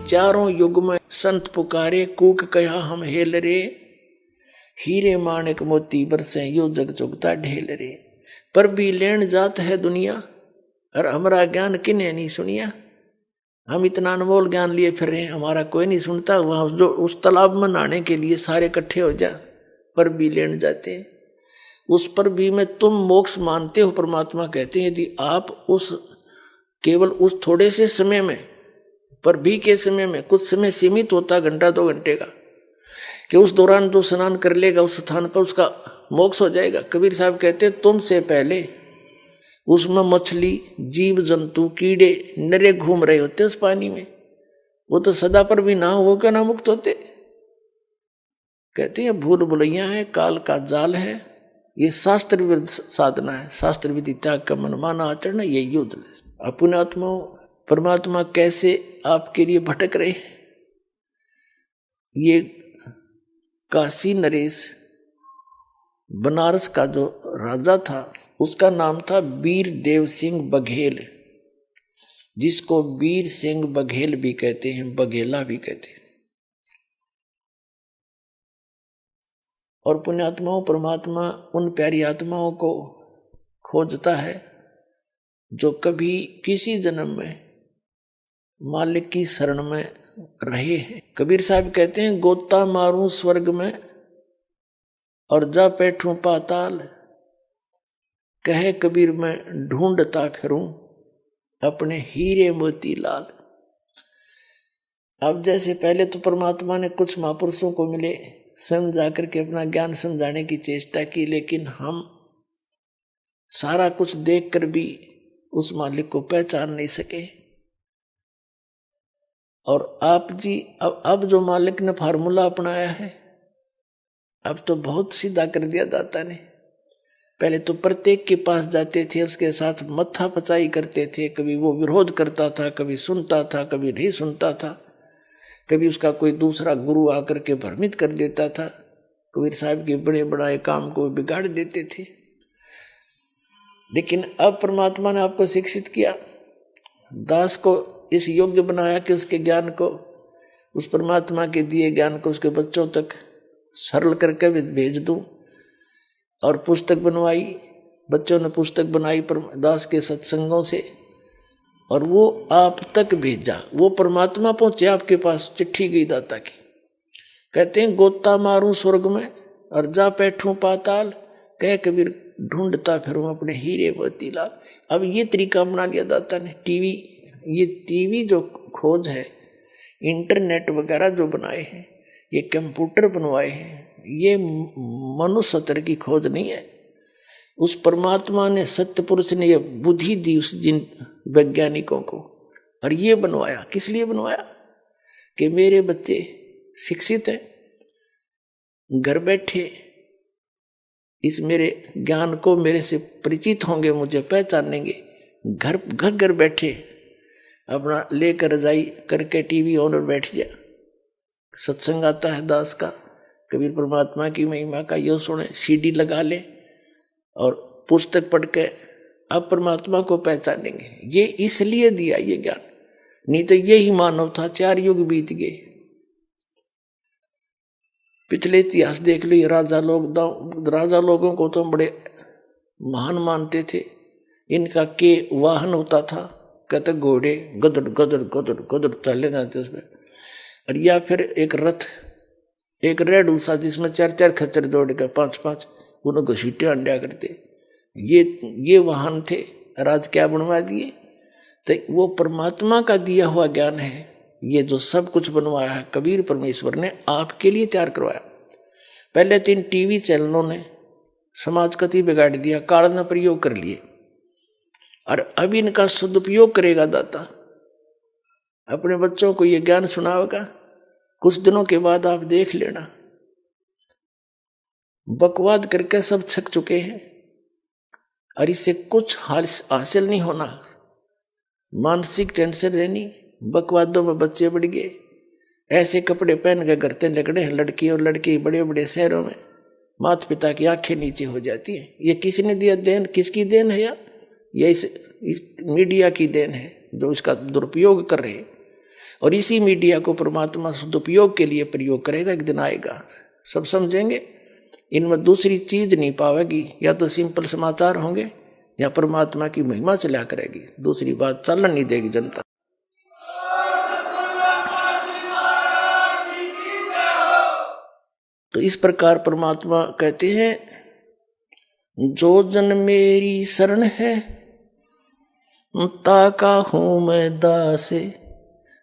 चारों युग में संत पुकारे, कूक कहा हम हेल रे, हीरे माणिक मोती बरसे यो जग चुगता ढेल रे। पर भी लेन जात है दुनिया, और हमारा ज्ञान किने नहीं सुनिया। हम इतना अनमोल ज्ञान लिए फिर रहे हैं, हमारा कोई नहीं सुनता। वहां जो उस तालाब में नहाने के लिए सारे इकट्ठे हो जा, पर भी लेन जाते हैं। उस पर भी में तुम मोक्ष मानते हो, परमात्मा कहते हैं यदि आप उस केवल उस थोड़े से समय में, पर भी के समय में, कुछ समय सीमित होता घंटा 2 घंटे का, कि उस दौरान जो स्नान कर लेगा उस स्थान पर उसका मोक्ष हो जाएगा। कबीर साहब कहते हैं तुमसे पहले उसमें मछली, जीव जंतु, कीड़े नरे घूम रहे होते उस पानी में, वो तो सदा पर भी ना हो क्या ना मुक्त होते। कहते हैं भूल भुलैया है, काल का जाल है, ये शास्त्र विरुद्ध साधना है। शास्त्र विधि त्याग का मनमाना आचरण ये युद्ध। अपने आत्मा परमात्मा कैसे आपके लिए भटक रहे। ये काशी नरेश बनारस का जो राजा था उसका नाम था वीर देव सिंह बघेल, जिसको वीर सिंह बघेल भी कहते हैं, बघेला भी कहते हैं। और पुण्यात्माओं परमात्मा उन प्यारी आत्माओं को खोजता है जो कभी किसी जन्म में मालिक की शरण में रहे हैं। कबीर साहब कहते हैं गोता मारूं स्वर्ग में और जा बैठूं पाताल, कहे कबीर मैं ढूंढता फिरूं अपने हीरे मोती लाल। अब जैसे पहले तो परमात्मा ने कुछ महापुरुषों को मिले, स्वयं जाकर के अपना ज्ञान समझाने की चेष्टा की, लेकिन हम सारा कुछ देखकर भी उस मालिक को पहचान नहीं सके। और आप जी अब जो मालिक ने फार्मूला अपनाया है, अब तो बहुत सीधा कर दिया दाता ने। पहले तो प्रत्येक के पास जाते थे, उसके साथ मत्था पचाई करते थे, कभी वो विरोध करता था, कभी सुनता था, कभी नहीं सुनता था, कभी उसका कोई दूसरा गुरु आकर के भ्रमित कर देता था। कबीर साहब के बड़े बड़े काम को बिगाड़ देते थे। लेकिन अब परमात्मा ने आपको शिक्षित किया, दास को इस योग्य बनाया कि उसके ज्ञान को, उस परमात्मा के दिए ज्ञान को उसके बच्चों तक सरल करके भेज दूं। और पुस्तक बनवाई, बच्चों ने पुस्तक बनाई दास के सत्संगों से, और वो आप तक भेजा। वो परमात्मा पहुंचे आपके पास, चिट्ठी गई दाता की। कहते हैं गोता मारूं स्वर्ग में और जा बैठूं पाताल, कह कबीर ढूंढता फिरूं अपने हीरे मोती लाल। अब ये तरीका अपना लिया दाता ने। ये टीवी जो खोज है, इंटरनेट वगैरह जो बनाए हैं, ये कंप्यूटर बनवाए हैं, ये मनुष्य स्तर की खोज नहीं है। उस परमात्मा ने, सत्य पुरुष ने ये बुद्धि दी उस जिन वैज्ञानिकों को, और ये बनवाया। किस लिए बनवाया? कि मेरे बच्चे शिक्षित हैं, घर बैठे इस मेरे ज्ञान को मेरे से परिचित होंगे, मुझे पहचानेंगे। घर बैठे अपना लेकर रजाई करके टीवी ऑन बैठ जा, सत्संग आता है दास का, कबीर परमात्मा की महिमा का यो सुने, सीडी लगा ले और पुस्तक पढ़ के अब परमात्मा को पहचानेंगे। ये इसलिए दिया ये ज्ञान, नहीं तो यही मानव था। 4 युग बीत गए। पिछले इतिहास देख लो, राजा लोगों को तो बड़े महान मानते थे। इनका के वाहन होता था, कहते घोड़े गदड़ गदड़ गदड़ गदड़ चले जाते उसमें, और या फिर एक रथ, एक रेड उसा जिसमें 4 खच्चर जोड़ के 5 उन्हें घसीटे अंडा करते। ये वाहन थे। राज क्या बनवा दिए? तो वो परमात्मा का दिया हुआ ज्ञान है। ये जो सब कुछ बनवाया है कबीर परमेश्वर ने आपके लिए तैयार करवाया। पहले 3 टीवी चैनलों ने समाज कति बिगाड़ दिया, काल ने प्रयोग कर लिए, और अब इनका सदुपयोग करेगा दाता, अपने बच्चों को ये ज्ञान सुनाएगा। कुछ दिनों के बाद आप देख लेना, बकवाद करके सब छक चुके हैं, और इससे कुछ हासिल नहीं होना। मानसिक टेंशन रहनी, बकवादों में बच्चे बढ़ गए, ऐसे कपड़े पहन के करते लगड़े हैं लड़की और लड़के बड़े बड़े शहरों में, माता पिता की आंखें नीचे हो जाती हैं। ये किसने दिया देन? किसकी देन है यार? ये इस मीडिया की देन है जो इसका दुरुपयोग कर रहे हैं। और इसी मीडिया को परमात्मा सदुपयोग के लिए प्रयोग करेगा, एक दिन आएगा, सब समझेंगे। इनमें दूसरी चीज नहीं पावेगी, या तो सिंपल समाचार होंगे या परमात्मा की महिमा चला करेगी, दूसरी बात चलन नहीं देगी जनता। तो इस प्रकार परमात्मा कहते हैं, जो जन मेरी शरण है ताका हूं मैं दास,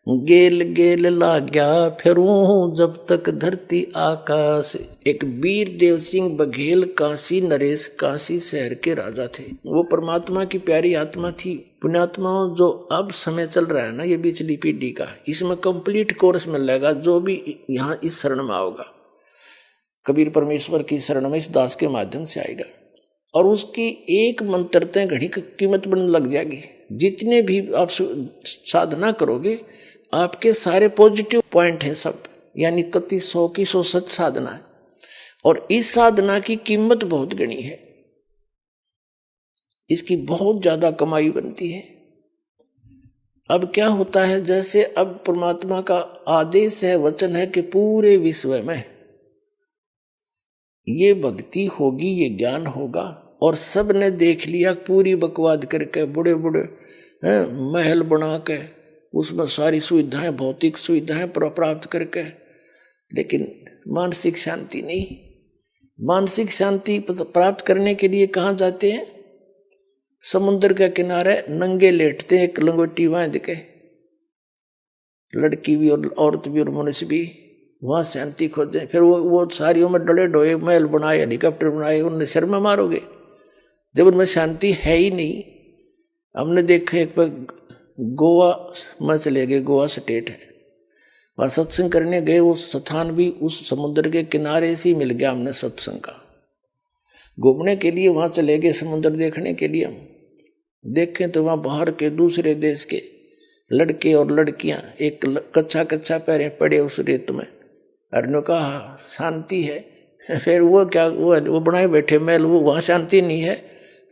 गेल गेल लाग्या फिरूं जब तक धरती आकाश। एक वीर देव सिंह बघेल काशी नरेश काशी शहर के राजा थे। वो परमात्मा की प्यारी आत्मा थी। पुण्यात्माओं, जो अब समय चल रहा है ना, ये पिछली पीढ़ी का, इसमें कंप्लीट कोर्स मिलेगा जो भी यहाँ इस शरण में आओगा। कबीर परमेश्वर की शरण में इस दास के माध्यम से आएगा और उसकी एक मंत्रते घड़ी की कीमत बनने लग जाएगी। जितने भी आप साधना करोगे, आपके सारे पॉजिटिव पॉइंट हैं सब, यानी कति 100 की 100 सच साधना है, और इस साधना की कीमत बहुत गणी है, इसकी बहुत ज्यादा कमाई बनती है। अब क्या होता है, जैसे अब परमात्मा का आदेश है, वचन है कि पूरे विश्व में ये भक्ति होगी, ये ज्ञान होगा, और सब ने देख लिया, पूरी बकवाद करके बड़े बड़े महल बना के उसमें सारी सुविधाएं, भौतिक सुविधाएं प्राप्त करके, लेकिन मानसिक शांति नहीं। मानसिक शांति प्राप्त करने के लिए कहाँ जाते हैं? समुद्र के किनारे नंगे लेटते हैं, एक लंगोटी बांध के, लड़की भी और औरत भी और मनुष्य भी, वहां शांति खोजें। फिर वो सारी उम्र डले डोए महल बनाए, हेलीकॉप्टर बनाए, उनने शर्म में मारोगे जब उनमें शांति है ही नहीं। हमने देखा एक बार गोवा में चले गए, गोवा स्टेट है, वहां सत्संग करने गए, वो स्थान भी उस समुद्र के किनारे से ही मिल गया हमने सत्संग का। घूमने के लिए वहां चले गए, समुद्र देखने के लिए। हम देखें तो वहां बाहर के दूसरे देश के लड़के और लड़कियां एक कच्चा कच्चा पैरे पड़े उस रेत में, और कहा शांति है। फिर वो क्या, वो बनाए बैठे महल, वो वहां शांति नहीं है,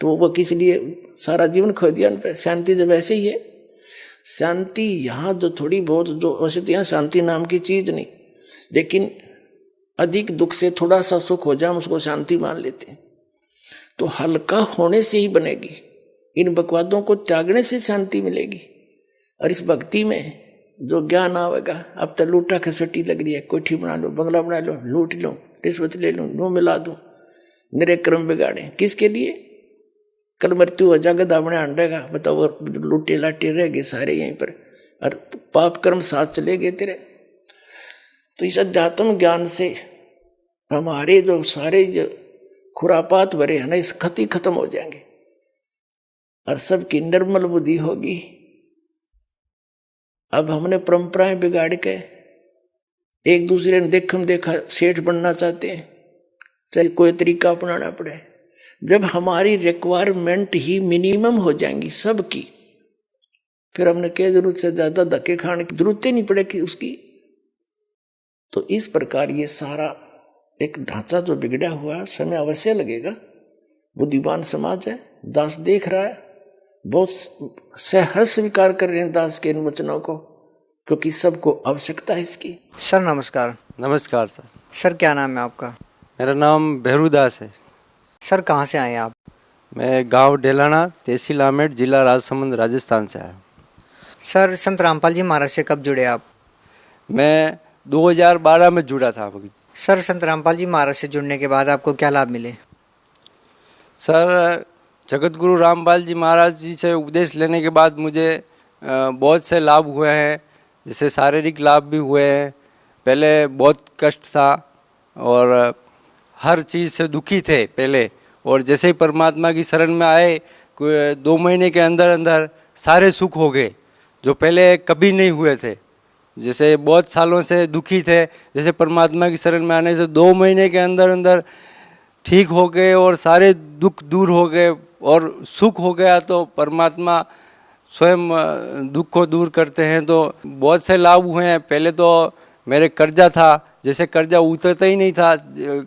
तो वो किस लिए सारा जीवन खो दिया उन पर? शांति जब ऐसे ही है। शांति यहाँ जो थोड़ी बहुत, जो वैसे तो यहाँ शांति नाम की चीज नहीं, लेकिन अधिक दुख से थोड़ा सा सुख हो जाए, हम उसको शांति मान लेते हैं। तो हल्का होने से ही बनेगी, इन बकवादों को त्यागने से शांति मिलेगी। और इस भक्ति में जो ज्ञान आवेगा, अब तो लूटा खसटी लग रही है, कोठी बना लो, बंगला बना लो, लूट लो, रिश्वत ले लो, नो मिला दो, मेरे कर्म बिगाड़े, किसके लिए? कल मृत्यु हो जाएगा, दामने आंडेगा, बताओ, लूटे लाटे रह गए सारे यहीं पर, और पाप कर्म साथ चले गए तेरे। तो इस अध्यात्म ज्ञान से हमारे जो सारे जो खुरापात भरे हैं ना, इस खती खत्म हो जाएंगे और सबकी निर्मल बुद्धि होगी। अब हमने परंपराएं बिगाड़ के एक दूसरे ने देखम देखा सेठ बनना चाहते हैं, चाहे कोई तरीका अपनाना पड़े। जब हमारी रिक्वायरमेंट ही मिनिमम हो जाएंगी सबकी, फिर हमने क्या जरूरत से ज्यादा धक्के खाने की जरूरत ही नहीं पड़ेगी उसकी। तो इस प्रकार ये सारा एक ढांचा जो बिगड़ा हुआ है, समय अवश्य लगेगा। बुद्धिमान समाज है, दास देख रहा है, बहुत सहर्ष स्वीकार कर रहे हैं दास के इन वचनों को, क्योंकि सबको आवश्यकता है इसकी। सर नमस्कार। नमस्कार सर। सर क्या नाम है आपका? मेरा नाम भैरूदास है। सर कहाँ से आए हैं आप? मैं गांव डेलाना, तहसील आमेर, जिला राजसमंद, राजस्थान से आया। सर संत रामपाल जी महाराज से कब जुड़े आप? मैं 2012 में जुड़ा था। सर संत रामपाल जी महाराज से जुड़ने के बाद आपको क्या लाभ मिले? सर जगत गुरु रामपाल जी महाराज जी से उपदेश लेने के बाद मुझे बहुत से लाभ हुए हैं। जैसे शारीरिक लाभ भी हुए हैं। पहले बहुत कष्ट था और हर चीज़ से दुखी थे पहले, और जैसे ही परमात्मा की शरण में आए, 2 महीने के अंदर अंदर सारे सुख हो गए जो पहले कभी नहीं हुए थे। जैसे बहुत सालों से दुखी थे, जैसे परमात्मा की शरण में आने से 2 महीने के अंदर अंदर ठीक हो गए और सारे दुख दूर हो गए और सुख हो गया। तो परमात्मा स्वयं दुख को दूर करते हैं। तो बहुत से लाभ हुए हैं। पहले तो मेरे कर्जा था, जैसे कर्जा उतरता ही नहीं था,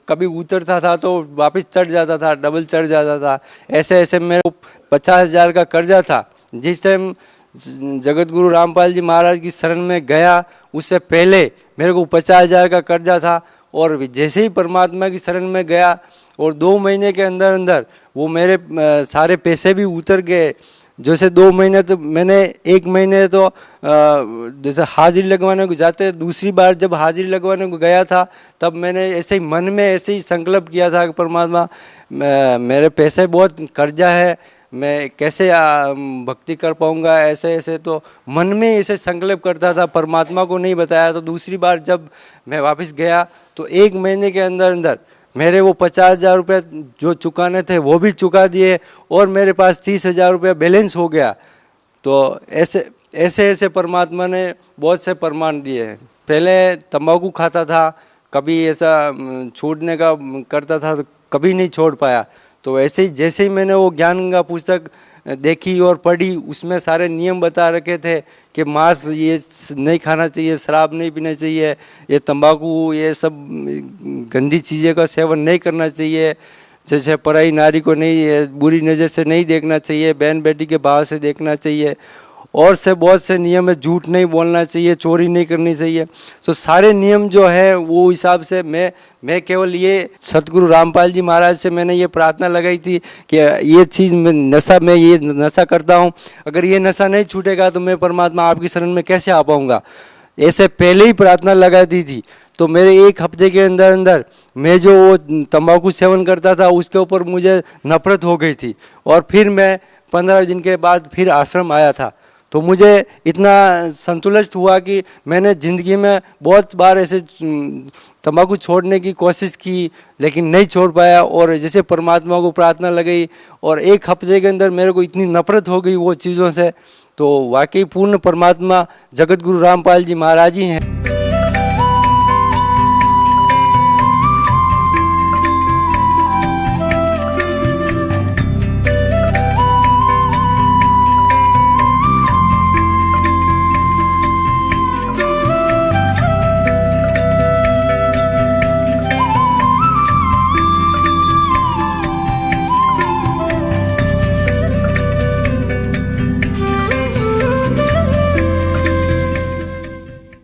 कभी उतरता था तो वापस चढ़ जाता था, डबल चढ़ जाता था। ऐसे ऐसे मेरे 50,000 का कर्जा था। जिस टाइम जगत गुरु रामपाल जी महाराज की शरण में गया, उससे पहले मेरे को 50,000 का कर्जा था, और जैसे ही परमात्मा की शरण में गया और 2 महीने के अंदर अंदर वो मेरे सारे पैसे भी उतर गए। जैसे 2 महीने तो मैंने 1 महीने तो जैसे हाजिरी लगवाने को जाते, दूसरी बार जब हाजिरी लगवाने को गया था तब मैंने ऐसे ही मन में ऐसे ही संकल्प किया था कि परमात्मा मेरे पैसे बहुत कर्जा है, मैं कैसे भक्ति कर पाऊंगा, ऐसे ऐसे तो मन में ऐसे संकल्प करता था, परमात्मा को नहीं बताया। तो दूसरी बार जब मैं वापस गया तो 1 महीने के अंदर अंदर मेरे वो 50,000 रुपये जो चुकाने थे वो भी चुका दिए, और मेरे पास 30,000 रुपये बैलेंस हो गया। तो ऐसे ऐसे ऐसे परमात्मा ने बहुत से प्रमाण दिए हैं। पहले तंबाकू खाता था, कभी ऐसा छोड़ने का करता था तो कभी नहीं छोड़ पाया। तो ऐसे ही जैसे ही मैंने वो ज्ञान गंगा पुस्तक देखी और पढ़ी, उसमें सारे नियम बता रखे थे कि मांस ये नहीं खाना चाहिए, शराब नहीं पीना चाहिए, ये तंबाकू ये सब गंदी चीज़ें का सेवन नहीं करना चाहिए, जैसे पराई नारी को नहीं बुरी नज़र से नहीं देखना चाहिए, बहन बेटी के भाव से देखना चाहिए, और से बहुत से नियम है, झूठ नहीं बोलना चाहिए, चोरी नहीं करनी चाहिए। तो सारे नियम जो है वो हिसाब से मैं केवल ये सतगुरु रामपाल जी महाराज से मैंने ये प्रार्थना लगाई थी कि ये चीज़ मैं ये नशा करता हूँ, अगर ये नशा नहीं छूटेगा तो मैं परमात्मा आपकी शरण में कैसे आ पाऊँगा, ऐसे पहले ही प्रार्थना लगा दी थी। तो मेरे 1 हफ्ते के अंदर अंदर मैं जो वो तंबाकू सेवन करता था उसके ऊपर मुझे नफरत हो गई थी, और फिर मैं 15 दिन के बाद फिर आश्रम आया था। तो मुझे इतना संतुष्ट हुआ कि मैंने ज़िंदगी में बहुत बार ऐसे तंबाकू छोड़ने की कोशिश की लेकिन नहीं छोड़ पाया, और जैसे परमात्मा को प्रार्थना लगाई और 1 हफ्ते के अंदर मेरे को इतनी नफरत हो गई वो चीज़ों से। तो वाकई पूर्ण परमात्मा जगत गुरु रामपाल जी महाराज ही हैं।